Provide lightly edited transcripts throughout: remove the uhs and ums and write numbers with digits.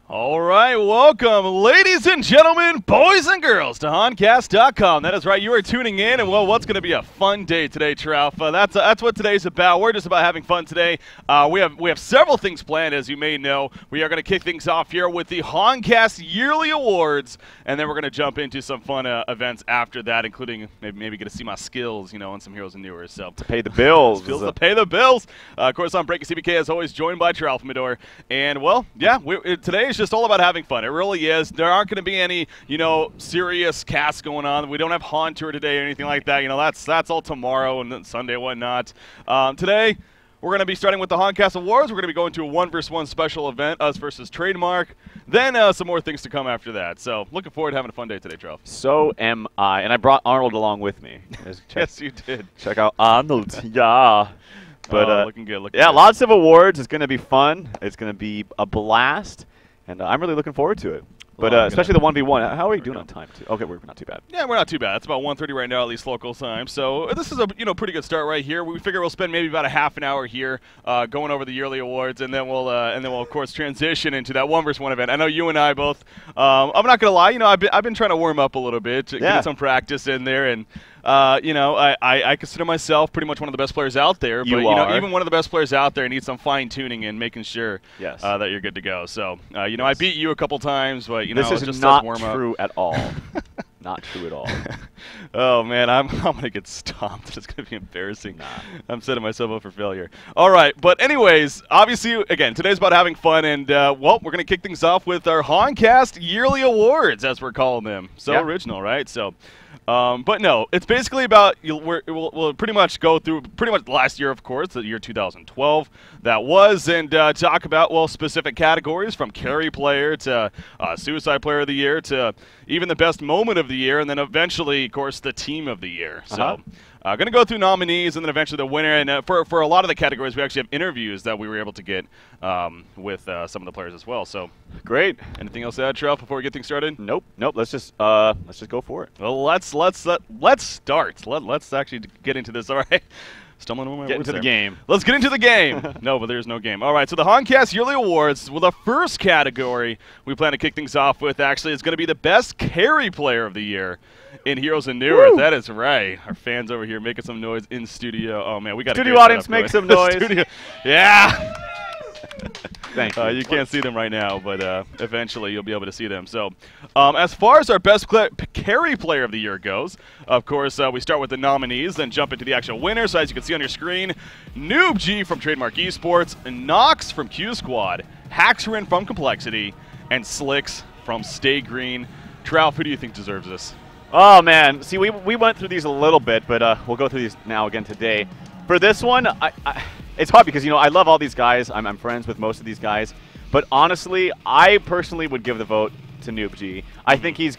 All right, welcome, ladies and gentlemen, boys and girls, to Honcast.com. That is right, you are tuning in, and well, what's going to be a fun day today, Trout? That's what today's about. We're just about having fun today. We have several things planned, as you may know. We are going to kick things off here with the Honcast Yearly Awards, and then we're going to jump into some fun events after that, including maybe get to see my skills, on some Heroes and Newers. So to pay the bills. Skills to pay the bills. Of course, I'm Breakout CBK, as always, joined by Trout Midor, and well, yeah, today is just all about having fun. It really is. There aren't going to be any, serious casts going on. We don't have Haunter today or anything like that. That's all tomorrow and then Sunday, whatnot. Today, we're going to be starting with the Honcast Awards. We're going to be going to a 1-versus-1 special event, us versus Trademark. Then some more things to come after that. So, looking forward to having a fun day today, Trout. So am I. And I brought Arnold along with me. Yes, you did. Check out Arnold. Yeah. But looking good. Yeah, lots of awards. It's going to be fun. It's going to be a blast. And I'm really looking forward to it. But especially the 1v1. How are we doing on time, too? Okay, we're not too bad. Yeah, we're not too bad. It's about 1:30 right now, at least local time. So this is a pretty good start right here. We figure we'll spend maybe about a half an hour here going over the yearly awards, and then we'll of course transition into that 1-versus-1 event. I know you and I both. I'm not gonna lie. I've been trying to warm up a little bit, get some practice in there, and I consider myself pretty much one of the best players out there. But even one of the best players out there needs some fine tuning and making sure that you're good to go. So I beat you a couple times, but this is just not true at all. Not true at all. Oh man, I'm gonna get stomped. It's gonna be embarrassing. Nah. I'm setting myself up for failure. All right, but anyways, obviously, again, today's about having fun, and we're gonna kick things off with our Honcast Yearly Awards, as we're calling them. So original, right? So. But no, it's basically about we'll pretty much go through pretty much last year, of course, the year 2012 that was, and talk about specific categories from carry player to suicide player of the year to even the best moment of the year, and then eventually, of course, the team of the year. So. Going to go through nominees and then eventually the winner. And for a lot of the categories, we actually have interviews that we were able to get with some of the players as well. So great. Anything else to add, Trev, before we get things started? Nope. Let's just go for it. Well, let's start. Let's actually get into this. All right. Stumbling over my words into the game. Let's get into the game. No, but there's no game. All right, so the Honcast Yearly Awards, well, the first category we plan to kick things off with, actually, is going to be the best carry player of the year in Heroes and Newers. That is right. Our fans over here making some noise in studio. Oh, man, we got studio audience make some noise. Yeah. Thank you. You can't see them right now, but eventually you'll be able to see them. So as far as our best carry player of the year goes, of course, we start with the nominees, then jump into the actual winners. So as you can see on your screen, Noob G from Trademark Esports, Nox from Q Squad, Haxrin from Complexity, and Slicks from Stay Green. Trout, who do you think deserves this? Oh, man. See, we went through these a little bit, but we'll go through these now again today. For this one, it's hard because, I love all these guys. I'm friends with most of these guys. But honestly, I personally would give the vote to Noob G. I think he's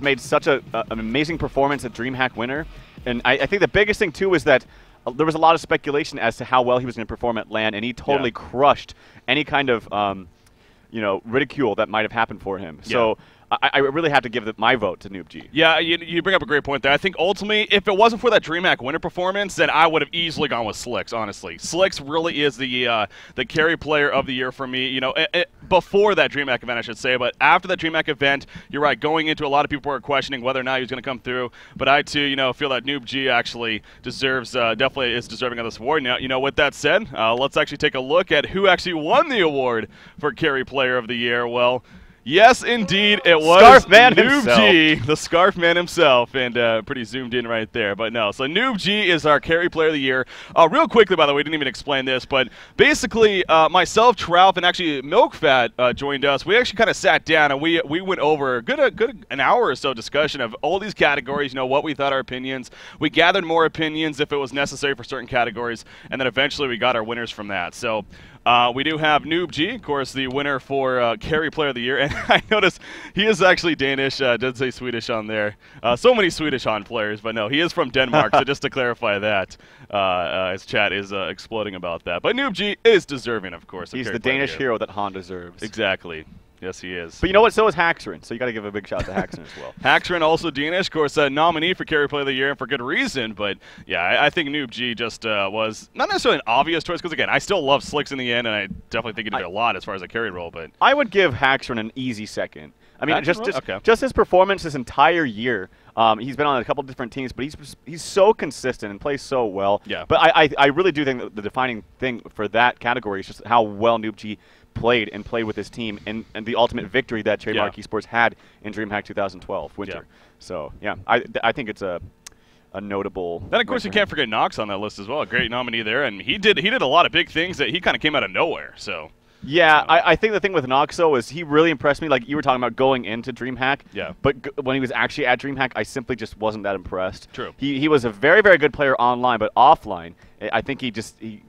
made such an amazing performance at DreamHack winner. And I think the biggest thing, too, is that there was a lot of speculation as to how well he was going to perform at LAN, and he totally crushed any kind of, ridicule that might have happened for him. Yeah. So I really have to give my vote to Noob G. Yeah, you bring up a great point there. I think ultimately, if it wasn't for that DreamHack winner performance, then I would have easily gone with Slicks, honestly. Slicks really is the carry player of the year for me, before that DreamHack event, I should say. But after that DreamHack event, you're right, going into a lot of people were questioning whether or not he was going to come through. But I, too, feel that Noob G actually deserves, definitely is deserving of this award. Now, with that said, let's actually take a look at who actually won the award for carry player of the year. Well, yes, indeed, it was Noob G, the Scarf Man himself, and pretty zoomed in right there. But no, so Noob G is our carry player of the year. Real quickly, by the way, we didn't even explain this, but basically, myself, Trout, and actually MilkFat joined us. We actually kind of sat down and we went over a good an hour or so discussion of all these categories. What we thought our opinions. We gathered more opinions if it was necessary for certain categories, and then eventually we got our winners from that. So. We do have Noob G, of course, the winner for Carry Player of the Year. And I noticed he is actually Danish, did say Swedish on there. So many Swedish Han players, but no, he is from Denmark, so just to clarify that, his chat is exploding about that. But Noob G is deserving, of course. He's the Danish hero that Han deserves. Exactly. Yes, he is. But you know what? So is Haxrin, so you got to give a big shout out to Haxrin as well. Haxrin, also Danish, of course, nominee for Carry Player of the Year, and for good reason. But yeah, I think Noob G just was not necessarily an obvious choice, because again, I still love Slicks in the end, and I definitely think he did a lot as far as a carry role. But I would give Haxrin an easy second. I mean, just his performance this entire year. He's been on a couple different teams, but he's so consistent and plays so well. Yeah. But I really do think that the defining thing for that category is just how well Noob G played with his team, and the ultimate victory that Trademark Esports had in DreamHack 2012 winter. Yeah. So yeah, I think it's a notable. Then of course you can't forget Nox on that list as well. A great nominee there, and he did a lot of big things that he kind of came out of nowhere. So. Yeah, I think the thing with Noxo is he really impressed me. Like you were talking about going into DreamHack. Yeah. But when he was actually at DreamHack, I simply just wasn't that impressed. True. He was a very, very good player online, but offline, I think he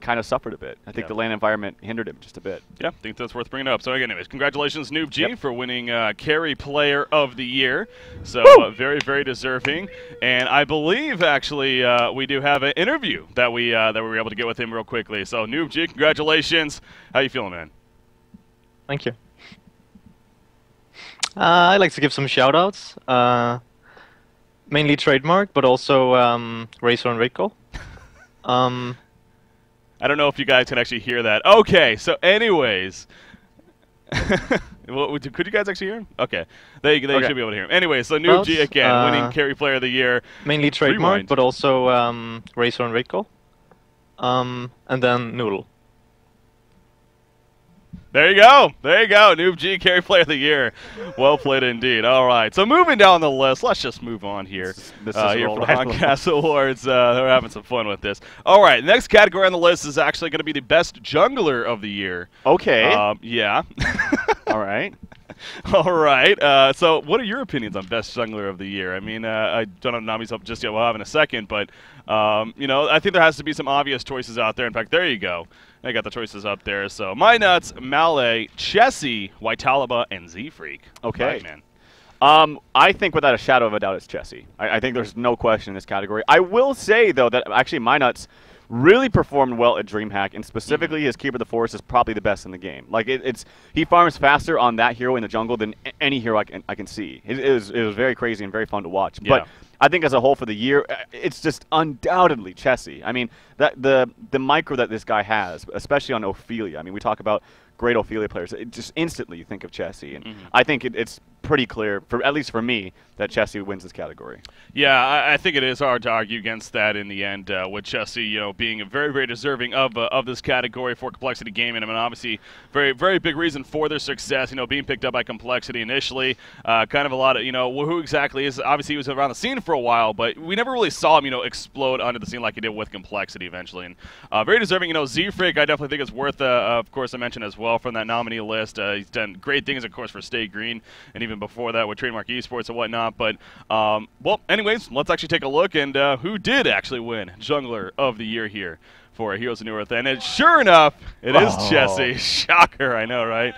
kind of suffered a bit. I think the LAN environment hindered him just a bit. Yeah, I think that's worth bringing up. So again, anyways, congratulations, Noob G, for winning Carry Player of the Year. So very, very deserving. And I believe actually we do have an interview that we were able to get with him real quickly. So Noob G, congratulations. How you feeling, man? Thank you. I'd like to give some shout-outs. Mainly Trademark, but also Razor and Rico. I don't know if you guys can actually hear that. Okay, so anyways. Could you guys actually hear him? Okay. They should be able to hear him. Anyway, so Noob G again, winning Carry Player of the Year. Mainly Trademark, but also Razor and Rico. And then Noodle. There you go. There you go. Noob G, Carry Player of the Year. Well played indeed. All right. So moving down the list, let's just move on here. This here for the Honcast Awards. We're having some fun with this. All right. Next category on the list is actually going to be the Best Jungler of the Year. Okay. Yeah. All right. All right. So what are your opinions on Best Jungler of the Year? I mean, I don't have nominees up just yet. We'll have in a second. But, you know, I think there has to be some obvious choices out there. In fact, there you go. I got the choices up there. So My Nuts, Malay, Chessie, Whitalaba, and Z-Freak. Okay. Right, man. I think without a shadow of a doubt it's Chessie. I think there's no question in this category. I will say, though, that actually My Nuts really performed well at DreamHack, and specifically his Keeper of the Forest is probably the best in the game. Like he farms faster on that hero in the jungle than any hero I can see. It was very crazy and very fun to watch. Yeah. But I think as a whole for the year, it's just undoubtedly Chessie. I mean, the micro that this guy has, especially on Ophelia. I mean, we talk about great Ophelia players. It just instantly you think of Chessie, and I think it's pretty clear, at least for me, that Chessie wins this category. Yeah, I think it is hard to argue against that in the end, with Chessie, you know, being a very, very deserving of this category for Complexity Gaming. I mean, obviously, very, very big reason for their success. You know, being picked up by Complexity initially, kind of a lot of, you know, who exactly is. Obviously, he was around the scene for a while, but we never really saw him, you know, explode onto the scene like he did with Complexity eventually. And very deserving. You know, Z-Freak, I definitely think is worth, of course, I mentioned as well from that nominee list. He's done great things, of course, for Stay Green, and even before that with Trademark Esports and whatnot. But, well, anyways, let's actually take a look and who did actually win Jungler of the Year here for Heroes of Newerth. And sure enough, it is Chessie. Shocker, I know, right?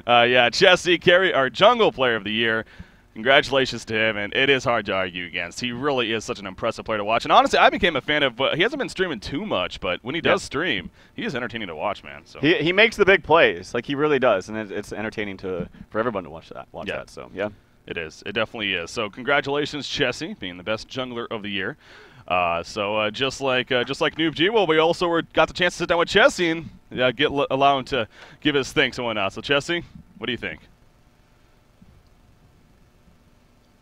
Yeah, Chessie, our Jungle Player of the Year. Congratulations to him, and it is hard to argue against. He really is such an impressive player to watch. And honestly, I became a fan of, he hasn't been streaming too much, but when he does stream, he is entertaining to watch, man. So he makes the big plays, like he really does, and it's entertaining for everyone to watch that. That, so yeah. It is. It definitely is. So congratulations, Chessie, being the best jungler of the year. Just like Noob G, well, we also got the chance to sit down with Chessie and allow him to give his thanks and whatnot. So Chessie, what do you think?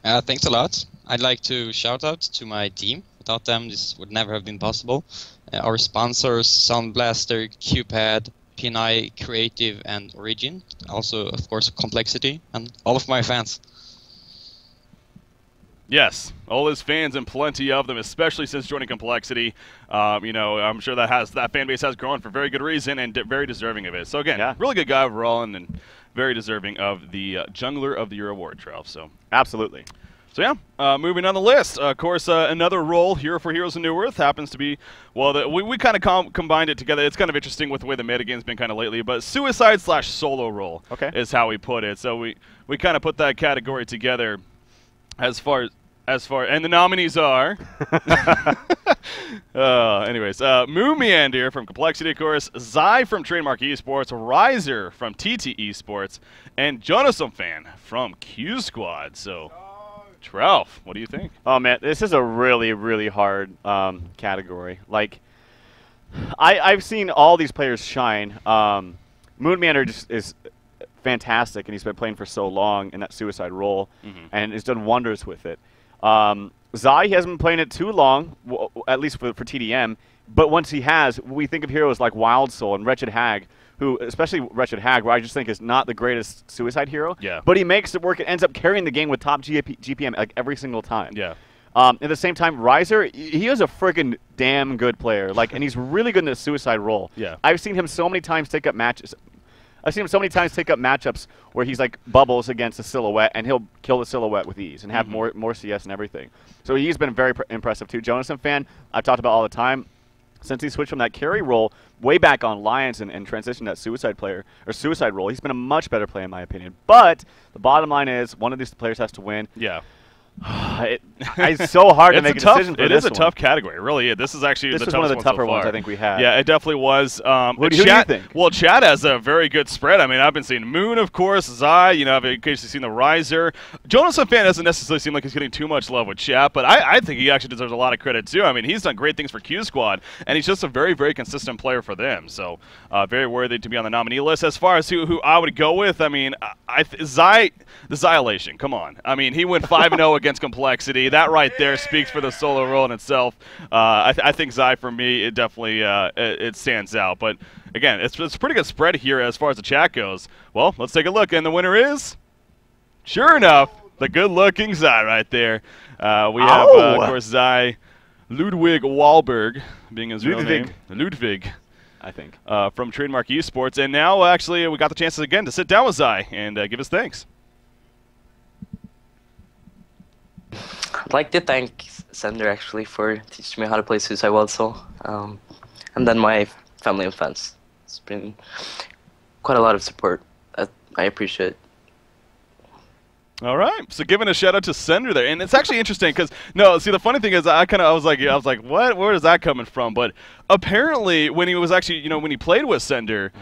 Thanks a lot. I'd like to shout out to my team. Without them, this would never have been possible. Our sponsors, Sound Blaster, QPad, PNI, Creative, and Origin. Also, of course, Complexity, and all of my fans. Yes, all his fans and plenty of them, especially since joining Complexity. You know, I'm sure that fan base has grown for very good reason and very deserving of it. So again, really good guy overall, and very deserving of the Jungler of the Year award, Trev. So absolutely. So yeah, moving on the list. Of course, another role here for Heroes of Newerth happens to be, well, we kind of combined it together. It's kind of interesting with the way the metagame's been kind of lately, but suicide/solo role is how we put it. So we kind of put that category together as far as And the nominees are. Anyways, Moo Meander from Complexity, of course, Zai from Trademark Esports, Riser from TT Esports, and Jonathan Fan from Q Squad. So, Trouf, what do you think? Oh man, this is a really, really hard category. Like, I've seen all these players shine. Moonmander just is fantastic, and he's been playing for so long in that suicide role, and has done wonders with it. Zai, he hasn't been playing it too long, at least for TDM, but once he has, we think of heroes like Wild Soul and Wretched Hag, who, especially Wretched Hag, where I just think is not the greatest suicide hero, but he makes it work and ends up carrying the game with top GPM like every single time. Yeah. At the same time, Riser, he is a friggin' damn good player, like, and he's really good in the suicide role. Yeah. I've seen him so many times take up matches. I've seen him so many times take up matchups where he's like bubbles against a silhouette, and he'll kill the silhouette with ease and have more CS and everything. So he's been very impressive too. Jonathan Fan, I've talked about all the time. Since he switched from that carry role way back on Lions and transitioned to that suicide role, he's been a much better player in my opinion. But the bottom line is one of these players has to win. Yeah. It's so hard to make a decision for this one. It is a tough category, really. This is actually one of the tougher ones I think we had. Yeah, it definitely was. Who do you think? Well, Chad has a very good spread. I mean, I've been seeing Moon, of course, Zai. You know, I've occasionally seen the Riser. Jonathan Fan doesn't necessarily seem like he's getting too much love with chat, but I think he actually deserves a lot of credit too. I mean, he's done great things for Q Squad, and he's just a very, very consistent player for them. So, very worthy to be on the nominee list. As far as who I would go with, I mean, Zai, the Zylation. Come on. I mean, he went 5-0 against Complexity. That right there speaks for the solo role in itself. I think Zai, for me, it definitely it stands out. But again, it's a pretty good spread here as far as the chat goes. Well, let's take a look, and the winner is, sure enough, the good-looking Zai right there. We have, of course, Zai Ludwig Wahlberg being his real name. Ludwig. I think. From Trademark Esports. And now, actually, we got the chance again to sit down with Zai and give us thanks. I'd like to thank Sender actually for teaching me how to play Suicide Wild Soul, and then my family and friends. It's been quite a lot of support. I appreciate. All right, so giving a shout out to Sender there, and it's actually interesting because the funny thing is I was like, what? Where is that coming from? But apparently, when he was actually, when he played with Sender,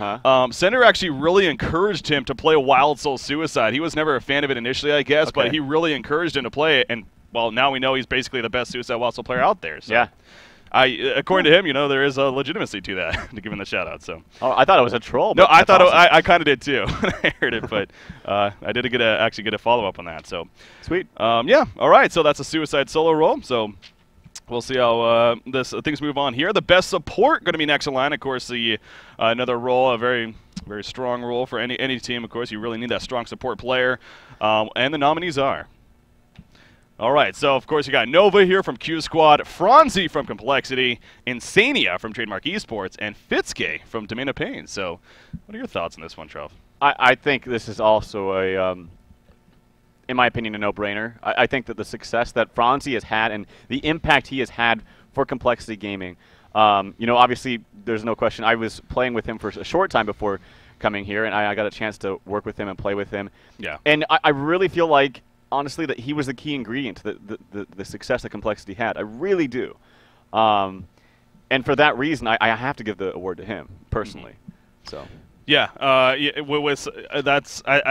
Sender actually really encouraged him to play Wild Soul Suicide. He was never a fan of it initially, I guess, but he really encouraged him to play it, and well, now we know he's basically the best Suicide Wild Soul player out there. So. Yeah. According to him, there is a legitimacy to that, to give him the shout out. So. Oh, I thought it was a troll. No, I thought awesome. I kind of did too when I heard it, but I did actually get a follow up on that. So sweet. Yeah. All right. So that's a suicide solo role. So we'll see how things move on here. The best support going to be next in line. Of course, the another role, a very very strong role for any team. Of course, you really need that strong support player, and the nominees are. All right, so of course you got Nova here from Q Squad, Franzi from Complexity, Insania from Trademark Esports, and Fitzke from Domain of Pain. So, what are your thoughts on this one, Trouf? I think this is also in my opinion, a no-brainer. I think that the success that Franzi has had and the impact he has had for Complexity Gaming, obviously there's no question. I was playing with him for a short time before coming here, and I got a chance to work with him and play with him. Yeah. And I really feel like, honestly, that he was the key ingredient to the success that Complexity had. I really do. And for that reason, I have to give the award to him, personally. So. Yeah, I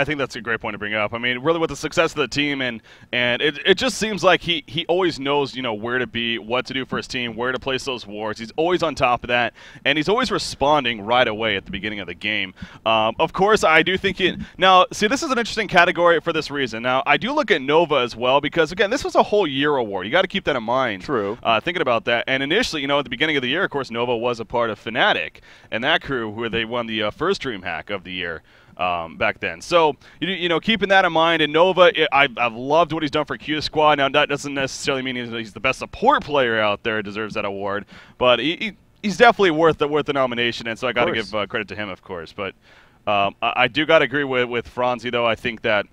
think that's a great point to bring up. I mean, really, with the success of the team, and it just seems like he always knows, where to be, what to do for his team, where to place those wards. He's always on top of that, and he's always responding right away at the beginning of the game. Of course, I do think now, see, this is an interesting category for this reason. Now, I do look at Nova as well because, again, this was a whole year award. You got to keep that in mind. True. Thinking about that, and initially, at the beginning of the year, of course, Nova was a part of Fnatic and that crew where they won the first DreamHack of the year back then. So, keeping that in mind, and Nova, I've loved what he's done for Q Squad. Now, that doesn't necessarily mean he's the best support player out there, deserves that award, but he's definitely worth the nomination, and so I got to give credit to him, of course. But I do got to agree with Franzi, though. I think that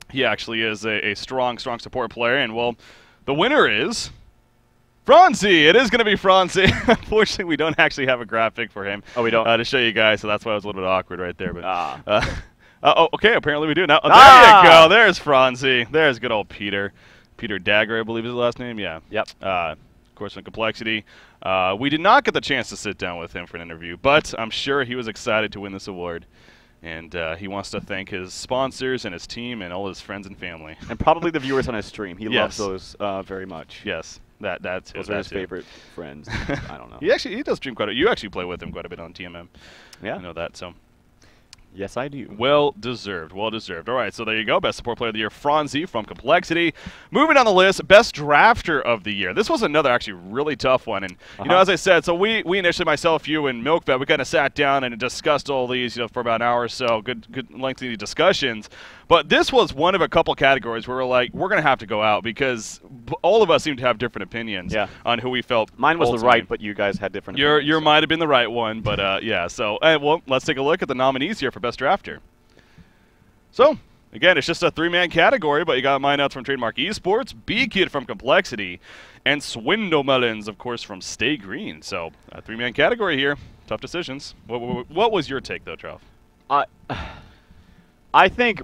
he actually is a strong support player, and, well, the winner is Franzi. It is going to be Franzi. Unfortunately, we don't actually have a graphic for him. Oh, we don't? To show you guys, so that's why it was a little bit awkward right there. But okay, apparently we do. Now, there you go. There's Franzi. There's good old Peter. Peter Dagger, I believe is his last name. Yeah. Yep. Of course, from Complexity. We did not get the chance to sit down with him for an interview, but I'm sure he was excited to win this award. And he wants to thank his sponsors and his team and all his friends and family. And probably the viewers on his stream. He Yes. loves those very much. Yes, that's Those are his favorite friends. I don't know. He does stream quite a bit. You actually play with him quite a bit on TMM. Yeah. I know that, so. Yes, I do. Well deserved. Well deserved. All right, so there you go. Best support player of the year, Franzi from Complexity. Moving on the list, best drafter of the year. This was another actually really tough one. And, you know, as I said, so we initially, myself, you, and MilkVet, we kind of sat down and discussed all these, for about an hour or so. Good lengthy discussions. But this was one of a couple categories where we're like, we're going to have to go out because all of us seem to have different opinions on who we felt. Mine was ultimately. the right, but you guys had different opinions. Your might have been the right one, but yeah. So, well, let's take a look at the nominees here for Best Drafter. So, again, it's just a three-man category, but you got Mineuts from Trademark Esports, B-Kid from Complexity, and Swindlemelons, of course, from Stay Green. So, a three-man category here. Tough decisions. What was your take, though, Trough? I think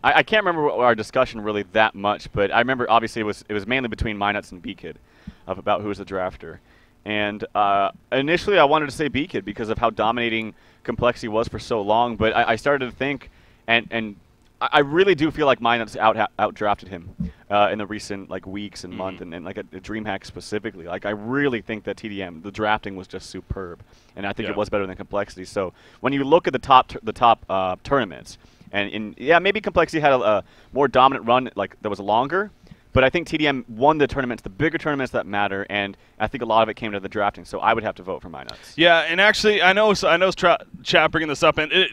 I can't remember our discussion really that much, but I remember obviously it was mainly between Mineuts and B-Kid about who was the drafter. And initially I wanted to say B-Kid because of how dominating Complexity was for so long, but I started to think, and I really do feel like Mineuts outdrafted him in the recent weeks and month, and like a DreamHack specifically. Like I really think that TDM, the drafting was just superb, and I think it was better than Complexity. So when you look at the top tournaments, and maybe Complexity had a more dominant run, that was longer. But I think TDM won the tournaments, the bigger tournaments that matter, and I think a lot of it came to the drafting. So I would have to vote for Mineuts. Yeah, and actually, I know chat bringing this up, and it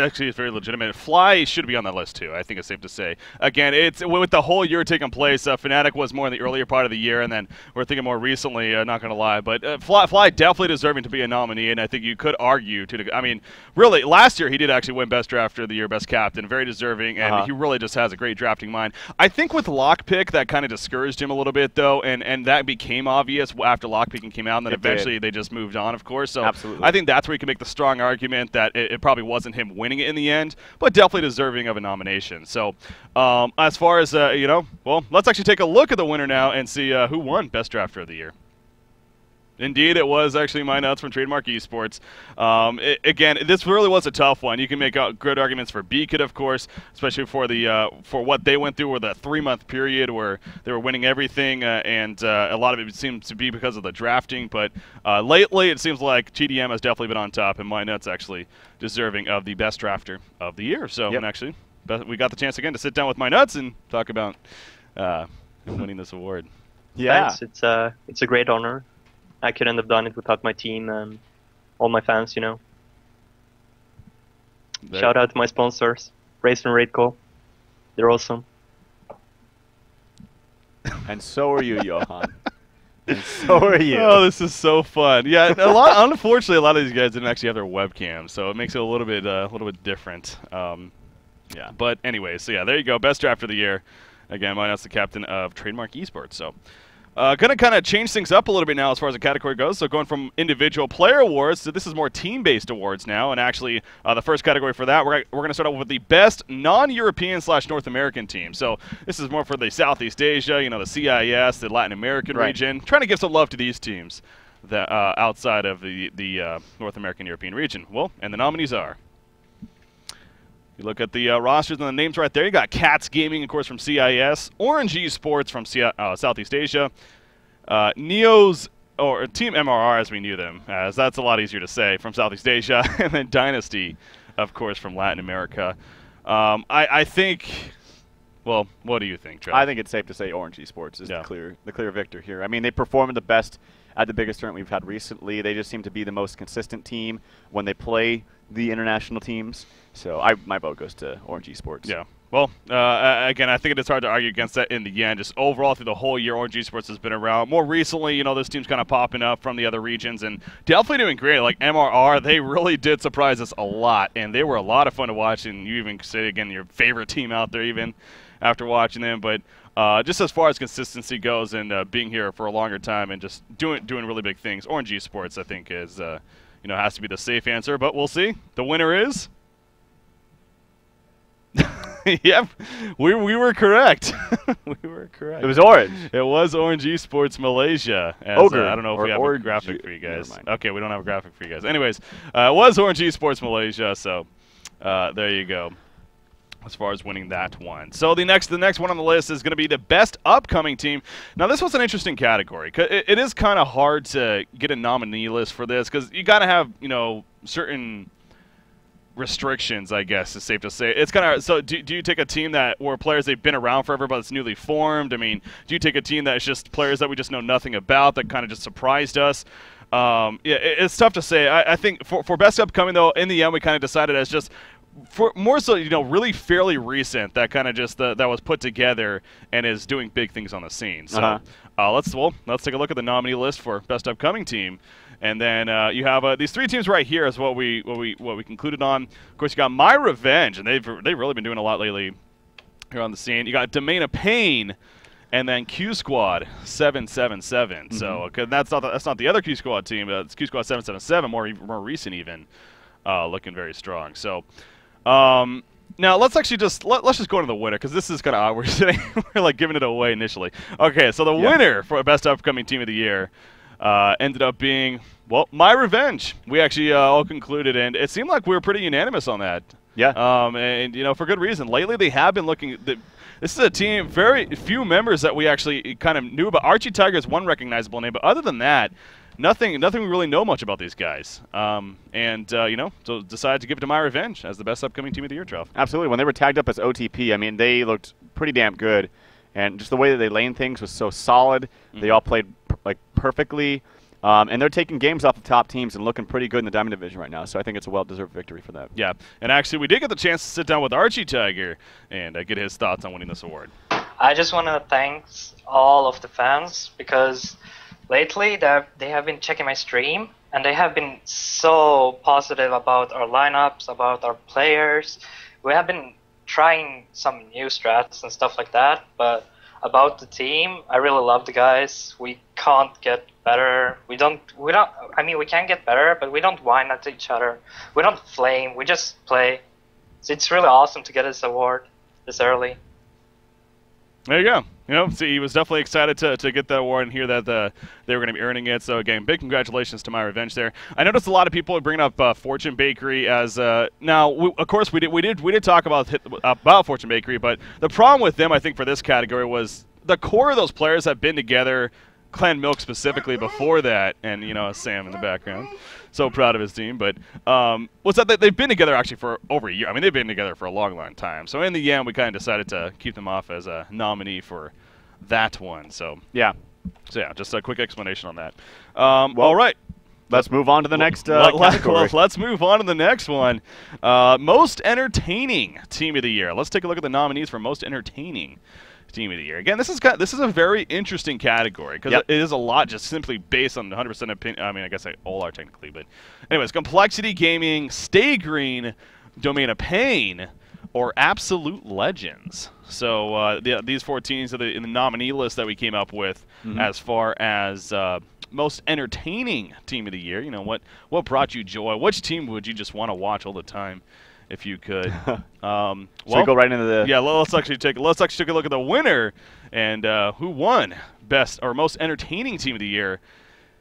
actually is very legitimate. Fly should be on that list too. I think it's safe to say. Again, it's with the whole year taking place. Fnatic was more in the earlier part of the year, and then we're thinking more recently. Not going to lie, but Fly definitely deserving to be a nominee, and I think you could argue I mean, really, last year he did actually win Best Drafter of the Year, Best Captain, very deserving, and he really just has a great drafting mind. I think with Lockpick, that kind of discouraged him a little bit, though, and that became obvious after Lockpicking came out, and then eventually they just moved on, of course. So I think that's where you can make the strong argument that it probably wasn't him winning it in the end, but definitely deserving of a nomination. So as far as, well, let's actually take a look at the winner now and see who won Best Drafter of the Year. Indeed, it was actually Mineuts from Trademark Esports. Again, this really was a tough one. You can make good arguments for B-Kid, of course, especially for for what they went through with a 3-month period where they were winning everything, and a lot of it seems to be because of the drafting. But lately, it seems like TDM has definitely been on top, and Mineuts actually deserving of the Best Drafter of the Year. So, and actually, we got the chance again to sit down with Mineuts and talk about him winning this award. Yeah, thanks. It's a great honor. I couldn't have done it without my team and all my fans, Shout out to my sponsors, Race and Raidco. They're awesome. And so are you, Johan. And so are you. Oh, this is so fun. Yeah, unfortunately, a lot of these guys didn't actually have their webcam, so it makes it a little bit different. Yeah, but anyway, so yeah, there you go. Best Drafter of the Year. Again, Mineuts the captain of Trademark Esports. So. Going to kind of change things up a little bit now as far as the category goes. So going from individual player awards to this is more team-based awards now. And actually, the first category for that, we're going to start off with the best non-European/North American team. So this is more for the Southeast Asia, the CIS, the Latin American region. Trying to give some love to these teams that outside of the North American European region. Well, and the nominees are. You look at the rosters and the names right there. You got Cats Gaming, of course, from CIS, Orange Esports from Southeast Asia, Neos, or Team MRR as we knew them, as that's a lot easier to say, from Southeast Asia, and then Dynasty, of course, from Latin America. I think, well, what do you think, Trev? I think it's safe to say Orange Esports is the clear victor here. I mean, they performed the best at the biggest tournament we've had recently. They just seem to be the most consistent team when they play the international teams. So my vote goes to Orange Esports. Yeah. Well, again, I think it is hard to argue against that in the end. Just overall through the whole year, Orange Esports has been around. More recently, this team's kind of popping up from the other regions and definitely doing great. Like MRR, they really did surprise us a lot, and they were a lot of fun to watch. And you even say, again, your favorite team out there even after watching them. But just as far as consistency goes and being here for a longer time and just doing really big things, Orange Esports, I think, is has to be the safe answer. But we'll see. The winner is... Yep, we were correct. We were correct. It was orange. It was Orange Esports Malaysia. As, Ogre. I don't know if Or we have a Orange- graphic for you guys. Never mind. Okay, we don't have a graphic for you guys. Anyways, it was Orange Esports Malaysia, so there you go. As far as winning that one. So the next one on the list is going to be the best upcoming team. Now this was an interesting category. It is kind of hard to get a nominee list for this because you got to have, you know, certain restrictions, I guess, is safe to say. It's kind of, so do you take a team that where players they've been around forever but it's newly formed? I mean, do you take a team that's just players that we just know nothing about that kind of just surprised us? Yeah, it's tough to say. I think for best upcoming though, in the end we kind of decided as just for more so, you know, really fairly recent that kind of just that was put together and is doing big things on the scene. So let's take a look at the nominee list for best upcoming team. And then you have these three teams right here is what we concluded on. Of course, you got My Revenge, and they've really been doing a lot lately here on the scene. You got Domain of Pain, and then Q Squad 777. So that's not the other Q Squad team. It's Q Squad 777, more recent even, looking very strong. So now let's actually let's just go into the winner because this is kind of awkward. We're like giving it away initially. Okay, so the winner for best upcoming team of the year ended up being, well, My Revenge. We actually all concluded, and it seemed like we were pretty unanimous on that. Yeah. And, you know, for good reason. Lately, they have been looking this is a team, very few members that we actually kind of knew about. Archie Tiger is one recognizable name, but other than that, nothing we really know much about these guys. You know, so decided to give it to My Revenge as the best upcoming team of the year, Trough. Absolutely. When they were tagged up as OTP, I mean, they looked pretty damn good. And just the way that they lane things was so solid. They all played like perfectly. And they're taking games off the top teams and looking pretty good in the Diamond Division right now. So I think it's a well-deserved victory for them. Yeah, and actually we did get the chance to sit down with Archie Tiger and get his thoughts on winning this award. I just want to thank all of the fans because lately they have been checking my stream and they have been so positive about our lineups, about our players. We have been trying some new strats and stuff like that, but about the team, I really love the guys. We can't get better. We don't. I mean, we can get better, but we don't whine at each other. We don't flame. We just play. So it's really awesome to get this award this early. There you go. You know, see, he was definitely excited to get that award and hear that they were going to be earning it. So again, big congratulations to My Revenge there. I noticed a lot of people are bringing up Fortune Bakery as now. Of course, we did talk about Fortune Bakery, but the problem with them, I think, for this category was the core of those players have been together. Clan Milk specifically before that, and you know, Sam in the background, so proud of his team. But what's that? They've been together actually for over a year. I mean, they've been together for a long time. So in the end, we kind of decided to keep them off as a nominee for that one. So yeah, just a quick explanation on that. All right. Let's move on to the next category. Let's move on to the next one. Most entertaining team of the year. Let's take a look at the nominees for most entertaining team of the year. Again, this is a very interesting category because it is a lot just simply based on 100% opinion. I mean, I guess all are technically, but anyways, Complexity Gaming, Stay Green, Domain of Pain, or Absolute Legends. So these four teams are in the nominee list that we came up with as far as most entertaining team of the year. You know, what brought you joy? Which team would you just want to watch all the time? If you could, Should we go right into the? Yeah, let's actually take a look at the winner and who won best or most entertaining team of the year.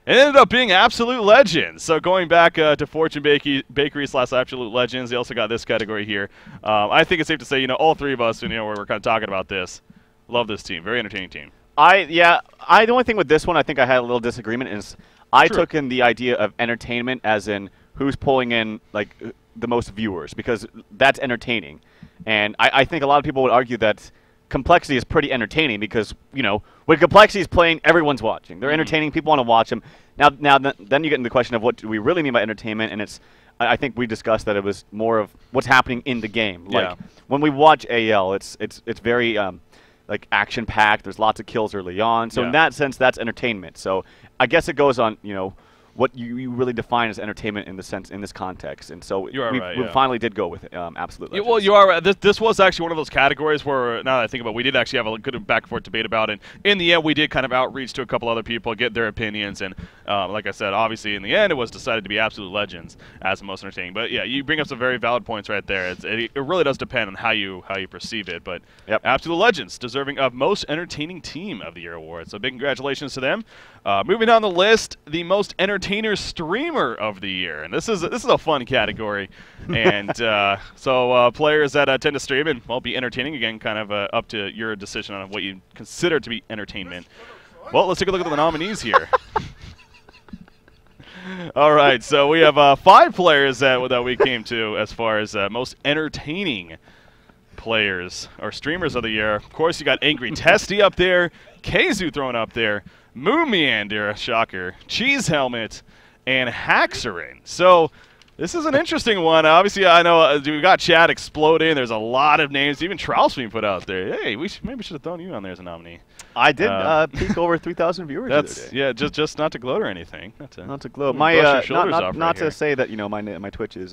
It ended up being Absolute Legends. So going back to Fortune Bakery / Absolute Legends, they also got this category here. I think it's safe to say, you know, all three of us, you know, we're kind of talking about this. Love this team, very entertaining team. The only thing with this one, I think I had a little disagreement is I took in the idea of entertainment as in who's pulling in like the most viewers because that's entertaining, and I think a lot of people would argue that Complexity is pretty entertaining because, you know, when Complexity is playing, everyone's watching. They're entertaining. People want to watch them. Then you get into the question of what do we really mean by entertainment, and it's I think we discussed that it was more of what's happening in the game. Like when we watch AL, it's very like action packed. There's lots of kills early on. So in that sense, that's entertainment. So I guess it goes on, you know, what you really define as entertainment in this context, and so we finally did go with it. Absolutely. Well, you are right. This was actually one of those categories where, now that I think about it, we did actually have a good back and forth debate about it. In the end, we did kind of outreach to a couple other people, get their opinions, and Like I said, obviously in the end it was decided to be Absolute Legends as the most entertaining. But yeah, you bring up some very valid points right there. It really does depend on how you perceive it. But Yep. Absolute Legends deserving of most entertaining team of the year award. So big congratulations to them. Moving down the list, the most entertainer streamer of the year, and this is a fun category. And so players that tend to stream and be entertaining, again, kind of up to your decision on what you consider to be entertainment. Well, let's take a look at the nominees here. All right, so we have 5 players that we came to as far as most entertaining players or streamers of the year. Of course, you got Angry Testy up there, Keizu thrown up there, Moon Meander, shocker, Cheese Helmet, and Haxerin. So this is an interesting one. Obviously, I know we got chat exploding. There's a lot of names. Even Trouse being put out there. Hey, maybe we should have thrown you on there as a nominee. I did peak over 3,000 viewers the other day. Yeah, just not to gloat or anything. Not to gloat. Brush your shoulders off Not right to here. say that my Twitch is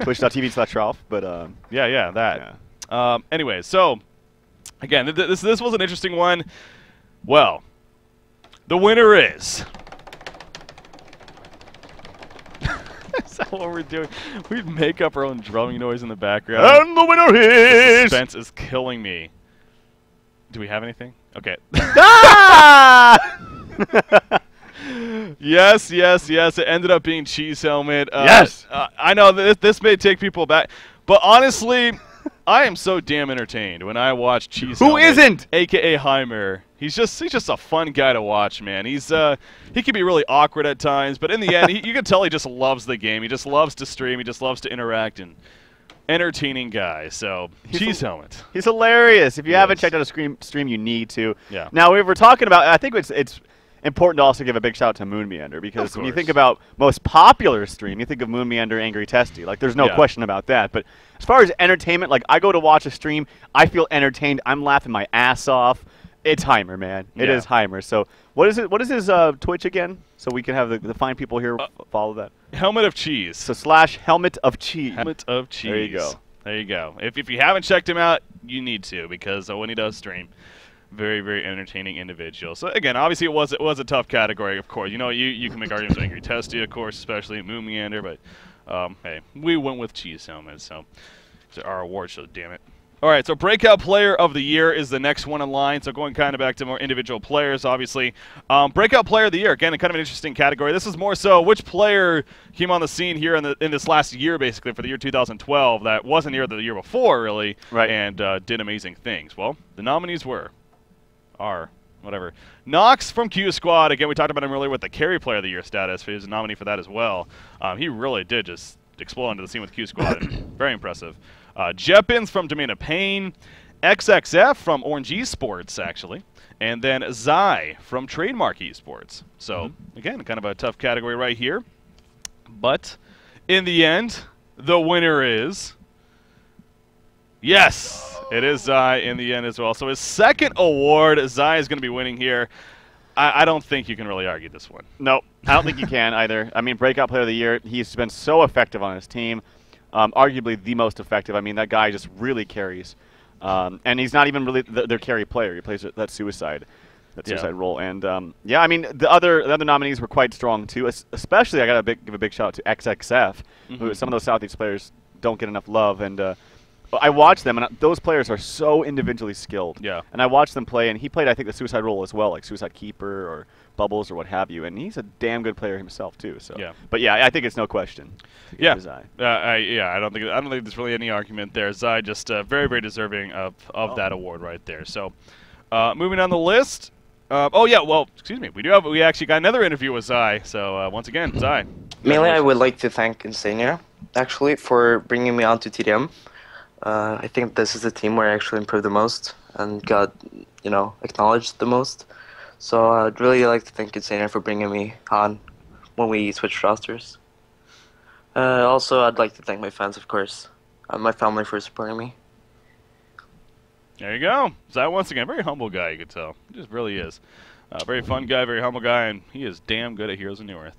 twitch.tv/Ralph, but Yeah, that. yeah. Anyway, so again, this was an interesting one. Well, the winner is. Is that what we're doing? We'd make up our own drumming noise in the background. And the winner is. Suspense is killing me. Do we have anything? Okay. Ah! Yes. It ended up being Cheese Helmet. Yes. I know this may take people back, but honestly, I am so damn entertained when I watch Cheese Who Helmet. isn't? AKA Heimer. He's just a fun guy to watch, man. He can be really awkward at times, but in the end, you can tell he just loves the game. He just loves to stream. He just loves to interact and entertaining guy. So Cheese Helmet. He's hilarious. If you haven't Yes. checked out a stream, you need to. Yeah. Now we were talking about. I think it's important to also give a big shout out to Moon Meander, because Of when you course. think about most popular stream, you think of Moon Meander, Angry Testy. Like, there's no Yeah. question about that. But as far as entertainment, like, I go to watch a stream, I feel entertained. I'm laughing my ass off. It's Heimer, man. It Yeah. is Heimer. So what is it? What is his Twitch again? So we can have the fine people here follow that. Helmet of Cheese. So /Helmet of Cheese. Helmet of Cheese. There you go. There you go. If you haven't checked him out, you need to, because when he does stream, very, very entertaining individual. So again, obviously it was a tough category, of course. You know, you can make arguments with Angry Testy, of course, especially Moon Meander, but hey, we went with Cheese Helmet, so it's our award show, damn it. All right, so Breakout Player of the Year is the next one in line. So going kind of back to more individual players, obviously. Breakout Player of the Year, again, kind of an interesting category. This is more so which player came on the scene here in this last year, basically, for the year 2012, that wasn't here the year before, really, Right. and did amazing things. Well, the nominees are Nox from Q Squad. Again, we talked about him earlier with the Carry Player of the Year status. He was a nominee for that as well. He really did just explode into the scene with Q Squad. Very impressive. Jeppins from Domain of Pain, XXF from Orange Esports, actually, and then Zai from Trademark Esports. So, again, kind of a tough category right here. But in the end, the winner is... Yes, it is Zai in the end as well. So his second award, Zai is going to be winning here. I don't think you can really argue this one. No, I don't think you can either. I mean, Breakout Player of the Year, he's been so effective on his team. Arguably the most effective. I mean, that guy just really carries. And he's not even really their carry player. He plays that suicide role. And, yeah, I mean, the other nominees were quite strong, too. Especially, I got to give a big shout out to XXF, who some of those Southeast players don't get enough love. And I watch them, and those players are so individually skilled. Yeah. And I watched them play, and he played, I think, the suicide role as well, like Suicide Keeper or Bubbles or what have you. And he's a damn good player himself, too. So. Yeah. But, yeah, I think it's no question. Yeah. Zai. I don't think there's really any argument there. Zai just very, very deserving of that award right there. So, moving on the list. Excuse me. We actually got another interview with Zai. So once again, Zai. Mainly, I would like to thank Insania, actually, for bringing me on to TDM. I think this is the team where I actually improved the most and got, acknowledged the most. So I'd really like to thank Insania for bringing me on when we switched rosters. Also, I'd like to thank my fans, of course, and my family for supporting me. There you go. Zai, once again, very humble guy, you could tell. He just really is. Very fun guy, very humble guy, and he is damn good at Heroes of New Earth.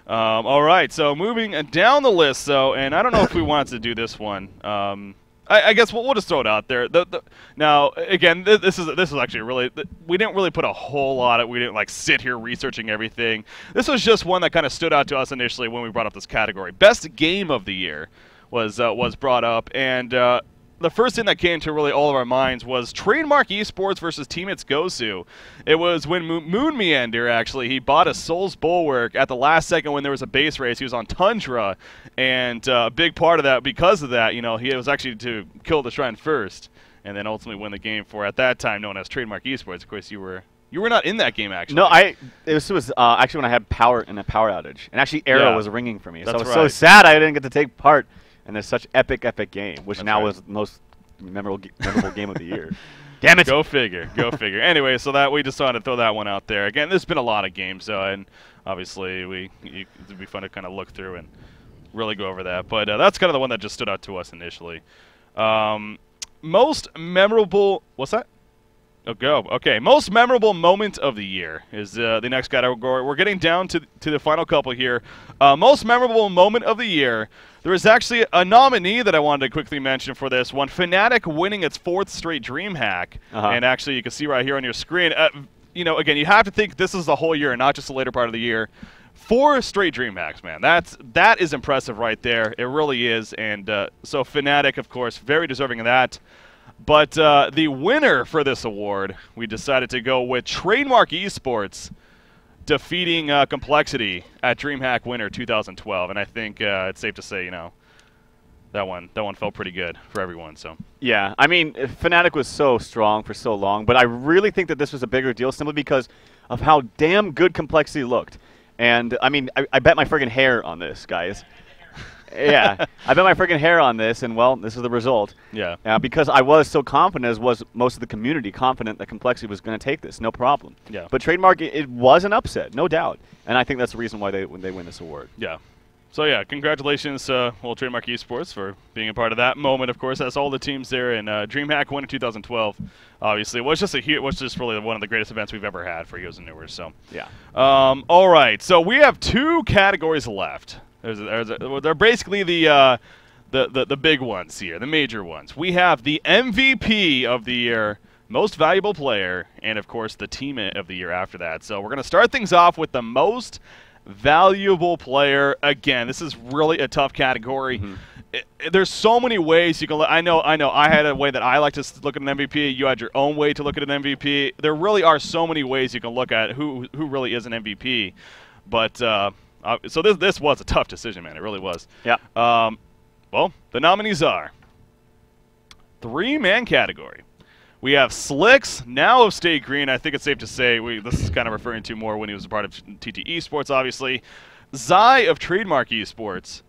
All right, so moving down the list, and I don't know if we wanted to do this one. I guess we'll just throw it out there. Now, again, this is actually really we didn't really put a whole lot of we didn't like sit here researching everything. This was just one that kind of stood out to us initially when we brought up this category. Best game of the year was brought up, and the first thing that came to really all of our minds was Trademark Esports versus Team It's Gosu. It was when Moon Meander, actually, he bought a Souls Bulwark at the last second when there was a base race. He was on Tundra, and a big part of that, because of that, you know, he was actually to kill the Shrine first, and then ultimately win the game for, at that time, known as Trademark Esports. Of course, you were not in that game, actually. No, this was actually when I had power in a power outage, and actually Arrow was ringing for me. So I was so sad I didn't get to take part. And there's such epic game, which now is the most memorable game of the year. Damn it! Go figure. Go figure. Anyway, so that we decided to throw that one out there. Again, there's been a lot of games, and obviously it'd be fun to kind of look through and really go over that. But that's kind of the one that just stood out to us initially. Most memorable. What's that? Oh, go. Okay, most memorable moment of the year is the next category. We're getting down to the final couple here. Most memorable moment of the year. There is actually a nominee that I wanted to quickly mention for this one. Fnatic winning its 4th straight DreamHack. And actually, you can see right here on your screen. You know, again, you have to think this is the whole year, not just the later part of the year. 4 straight DreamHacks, man. That is impressive right there. It really is. And so Fnatic, of course, very deserving of that. But the winner for this award, we decided to go with Trademark Esports defeating Complexity at DreamHack Winter 2012. And I think it's safe to say, you know, that one felt pretty good for everyone. So yeah, I mean, Fnatic was so strong for so long, but I really think that this was a bigger deal simply because of how damn good Complexity looked. And I mean, I bet my friggin' hair on this, guys. Yeah, I bet my freaking hair on this, and well, this is the result. Yeah. Because I was so confident, as was most of the community, confident that Complexity was going to take this, no problem. Yeah. But Trademark, it was an upset, no doubt, and I think that's the reason why they win this award. Yeah. So yeah, congratulations, Trademark Esports for being a part of that moment. Of course, that's all the teams there, and DreamHack won in 2012. Obviously, was just really one of the greatest events we've ever had for Heroes and Newers. So yeah. All right, so we have 2 categories left. They're basically the big ones here, the major ones. We have the MVP of the year, most valuable player, and of course the team of the year after that. So we're going to start things off with the most valuable player. Again, this is really a tough category. There's so many ways you can look. I know. I had a way that I like to look at an MVP. You had your own way to look at an MVP. There really are so many ways you can look at who really is an MVP. But so this was a tough decision, man. It really was. Yeah. Well, the nominees are 3-man category. We have Slicks, now of State Green. I think it's safe to say this is kind of referring to more when he was a part of TT Esports, obviously. Zai of Trademark Esports,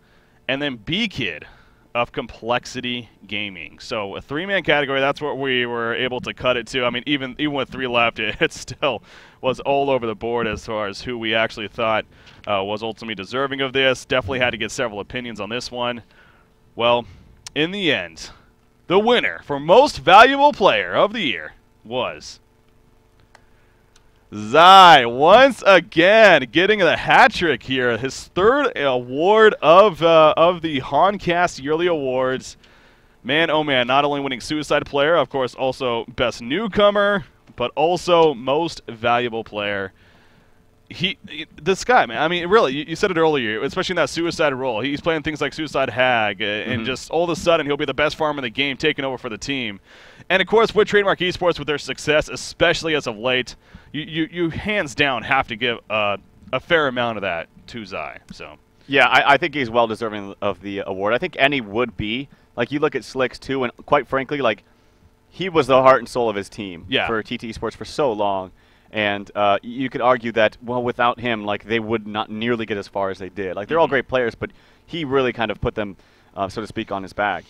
and then B-Kid of Complexity Gaming. So a 3-man category, that's what we were able to cut it to. I mean, even with 3 left, it still was all over the board as far as who we actually thought was ultimately deserving of this. Definitely had to get several opinions on this one. Well, in the end, the winner for most valuable player of the year was Zai, once again getting the hat trick here, his 3rd award of the Honcast yearly awards. Man, oh man, not only winning Suicide Player, of course, also Best Newcomer, but also Most Valuable Player. This guy, man, I mean, really, you said it earlier, especially in that Suicide role. He's playing things like Suicide Hag, and just all of a sudden he'll be the best farmer in the game, taking over for the team. And of course, with Trademark Esports, with their success, especially as of late, you hands down have to give a fair amount of that to Zai. So yeah, I think he's well deserving of the award. I think any would be. Like, you look at Slicks too, and quite frankly, like, he was the heart and soul of his team for TT Esports for so long. And you could argue that, well, without him, like, they would not nearly get as far as they did. Like, they're all great players, but he really kind of put them, so to speak, on his back.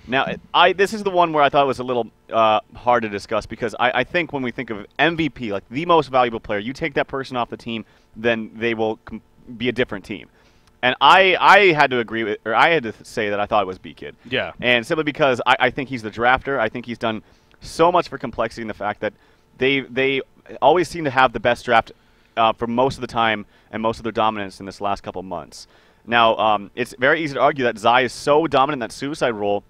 Now, this is the one where I thought it was a little hard to discuss, because I think when we think of MVP, like the most valuable player, you take that person off the team, then they will be a different team. And I had to agree with, or I had to say that I thought it was B-Kid. Yeah. And simply because I think he's the drafter. I think he's done so much for Complexity in the fact that they always seem to have the best draft for most of the time and most of their dominance in this last couple months. Now, it's very easy to argue that Zai is so dominant in that Suicide role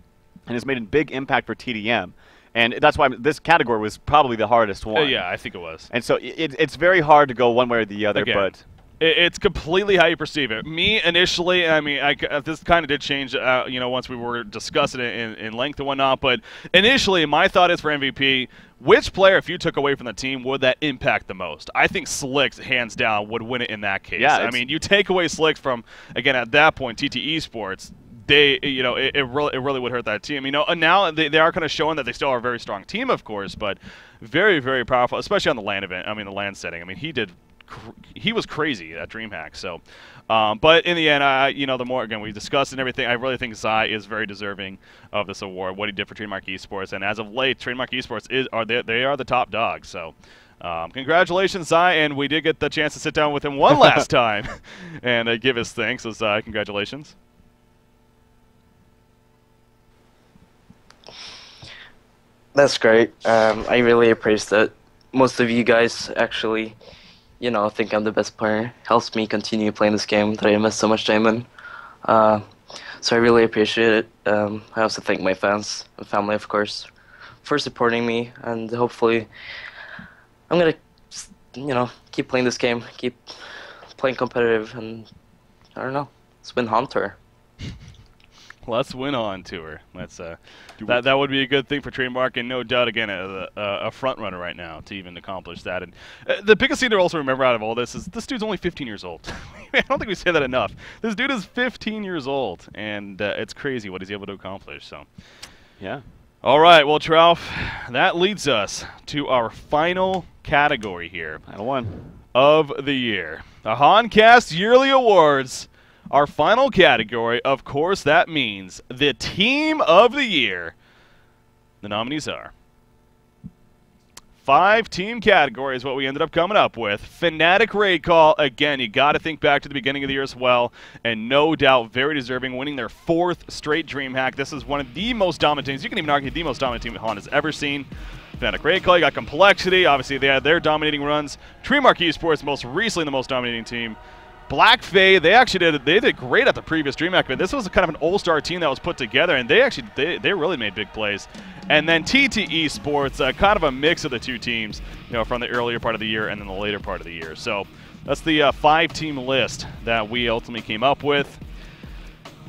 and has made a big impact for TDM. And that's why this category was probably the hardest one. Yeah, I think it was. And so it's very hard to go one way or the other, Again, but... It's completely how you perceive it. Me, initially, I mean, this kind of did change, you know, once we were discussing it in length and whatnot, but initially, my thought is for MVP, which player, if you took away from the team, would that impact the most? I think Slicks, hands down, would win it in that case. Yeah, I mean, you take away Slicks from, again, at that point, TT Esports, they, you know, it really would hurt that team. You know, and now they are kind of showing that they still are a very strong team, of course, but very, very powerful, especially on the LAN event. I mean, the LAN setting. I mean, he was crazy at DreamHack. So, but in the end, you know, the more, again, we discussed and everything, I really think Zai is very deserving of this award, what he did for Trademark Esports. And as of late, Trademark Esports they are the top dog. So, congratulations, Zai. And we did get the chance to sit down with him one last time and give his thanks. So, Zai, congratulations. That's great. I really appreciate that. Most of you guys actually, you know, think I'm the best player. Helps me continue playing this game that I invest so much time in. So I really appreciate it. I also thank my fans and family, of course, for supporting me. And hopefully, I'm gonna, you know, keep playing this game, keep playing competitive, and I don't know, let's win Hunter. Let's win on tour. That's that would be a good thing for Trademark, and no doubt, again, a front runner right now to even accomplish that. And the biggest thing to also remember out of all this is this dude's only 15 years old. I don't think we say that enough. This dude is 15 years old, and it's crazy what he's able to accomplish. So, yeah. All right, well, Trouf, that leads us to our final category here. Final one of the year, the Honcast Yearly Awards. Our final category, of course, that means the Team of the Year. The nominees are 5 team categories, what we ended up coming up with. Fnatic Raid Call, again, you got to think back to the beginning of the year as well, and no doubt very deserving, winning their 4th straight DreamHack. This is one of the most dominant teams. You can even argue the most dominant team Honda's ever seen. Fnatic Raid Call, you got Complexity. Obviously, they had their dominating runs. Trademark Esports, most recently the most dominating team. Black Fae, they did great at the previous DreamHack, but this was kind of an all-star team that was put together, and they really made big plays. And then TT Esports, kind of a mix of the two teams, you know, from the earlier part of the year and then the later part of the year. So that's the 5-team list that we ultimately came up with.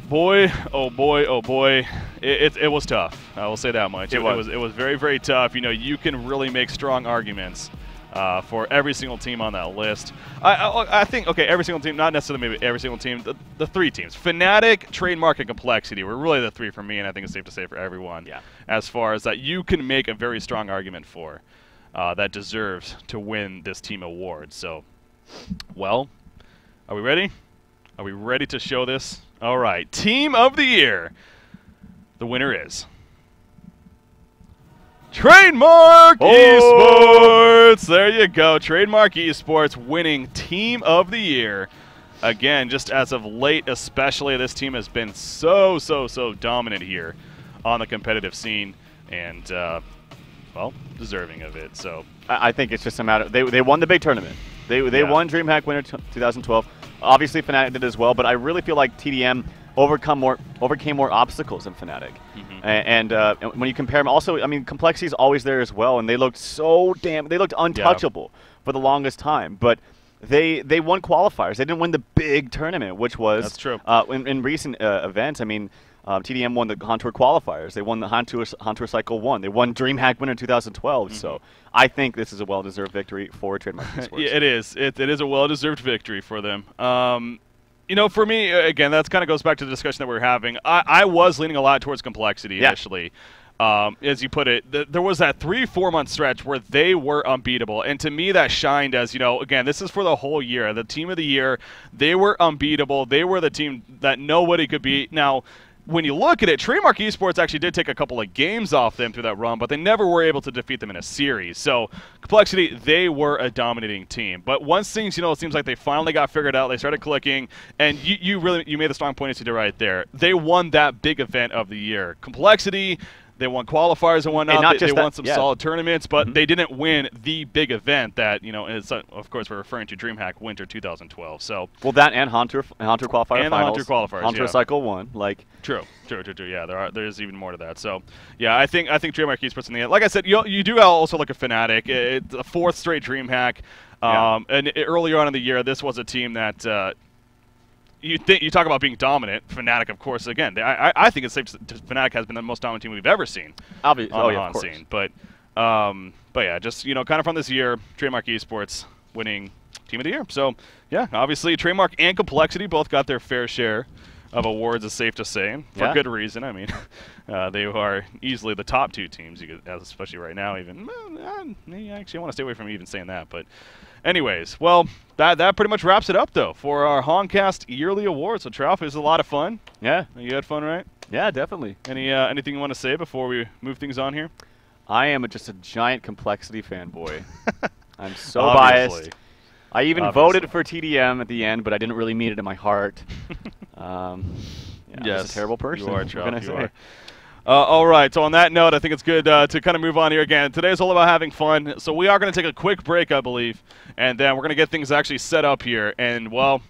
Boy, oh boy, oh boy, it was tough. I will say that much. It was very, very tough. You know, you can really make strong arguments for every single team on that list. I think, okay, every single team, not necessarily maybe every single team, the 3 teams. Fnatic, Trademark, and Complexity were really the 3 for me, and I think it's safe to say for everyone. Yeah. As far as that you can make a very strong argument for that deserves to win this team award. So, well, are we ready? Are we ready to show this? All right, Team of the Year. The winner is Trademark Esports! There you go. Trademark Esports winning Team of the Year. Again, just as of late especially, this team has been so dominant here on the competitive scene. And, well, deserving of it. So I think it's just a matter. They won the big tournament. They won DreamHack Winter 2012. Obviously, Fnatic did as well, but I really feel like TDM overcame more obstacles than Fnatic. And when you compare them, also, I mean, Complexity is always there as well, and they looked they looked untouchable for the longest time. But they won qualifiers. They didn't win the big tournament, which was that's true. In recent events. I mean, TDM won the Hontour qualifiers. They won the Hontour Cycle 1. They won DreamHack Winter 2012. So I think this is a well-deserved victory for Trademark Esports. Yeah, it is. It is a well-deserved victory for them. You know, for me, again, that kind of goes back to the discussion that we were having. I was leaning a lot towards Complexity initially. As you put it, there was that 3-4 month stretch where they were unbeatable. And to me, that shined as, you know, again, this is for the whole year. The Team of the Year, they were unbeatable. They were the team that nobody could beat. Now, when you look at it, Trademark Esports actually did take a couple of games off them through that run, but they never were able to defeat them in a series. So, Complexity, they were a dominating team. But once things, you know, it seems like they finally got figured out, they started clicking, and you made a strong point as you did right there. They won that big event of the year. Complexity, They won qualifiers and whatnot. not They just won that, some yeah. solid tournaments, but they didn't win the big event that, you know, it's, of course, we're referring to DreamHack Winter 2012. So Well, that and Hunter qualifier and the finals. Hunter qualifiers, Hunter yeah. Cycle 1. Like, True. Yeah, there's even more to that. So, yeah, I think DreamHack Esports in the end. Like I said, you do also look a Fnatic. It's a 4th straight DreamHack. And earlier on in the year, this was a team that you talk about being dominant. Fnatic, of course, again, I think it's safe to say Fnatic has been the most dominant team we've ever seen on the Hon scene. But yeah, just, you know, kind of from this year, Trademark Esports winning Team of the Year. So, yeah, obviously, Trademark and Complexity both got their fair share of awards, is safe to say, for good reason. I mean, they are easily the top 2 teams, especially right now. Even actually, I want to stay away from even saying that. But, anyways, well, that pretty much wraps it up though for our Honcast yearly awards. So, Trout, it was a lot of fun. yeah, You had fun, right? yeah, definitely. Anything you want to say before we move things on here? I am just a giant Complexity fanboy. I'm so Obviously. biased. I even voted for TDM at the end, but I didn't really mean it in my heart. I'm just a terrible person. You are, What can I you say? are. All right, so on that note, I think it's good to kind of move on here again. Today's all about having fun, so we are going to take a quick break, I believe, and then we're going to get things actually set up here. And, well,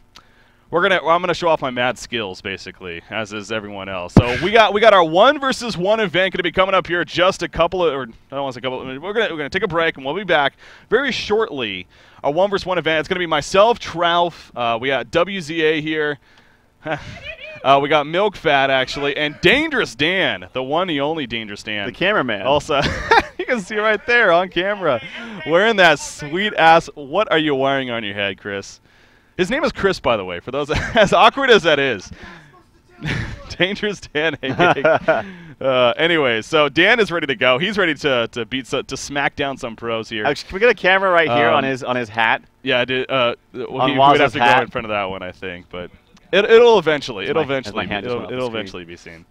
I'm gonna show off my mad skills, basically, as is everyone else. So we got our 1 versus 1 event going to be coming up here just a couple of, or I don't want to say a couple. We're gonna take a break and we'll be back very shortly. Our 1 versus 1 event. It's gonna be myself, Trouf. We got WZA here. We got Milk Fat actually, and Dangerous Dan, the one, the only Dangerous Dan. The cameraman. Also, you can see right there on camera, wearing that sweet ass. What are you wearing on your head, Chris? His name is Chris, by the way, for those as awkward as that is. Dangerous Dan. Anyway, so Dan is ready to go. He's ready to smack down some pros here. Actually, can we get a camera right here on his hat? Yeah, I did. Well, On he would have Waz's to go hat? in front of that one, I think, but it'll eventually my hand just went off the it'll screen. eventually be seen.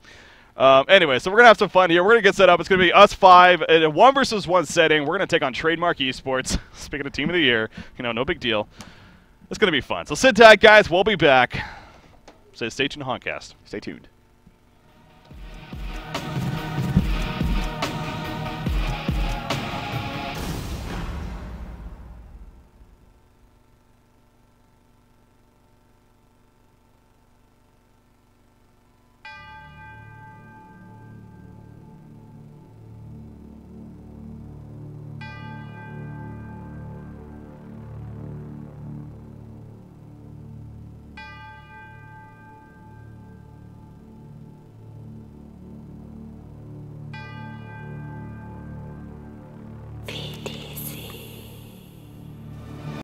Anyway, so we're gonna have some fun here. We're gonna get set up. It's gonna be us 5 in a 1 versus 1 setting. We're gonna take on Trademark Esports. Speaking of Team of the Year, no big deal. It's going to be fun. So sit tight, guys. We'll be back. So stay tuned to Honcast. Stay tuned.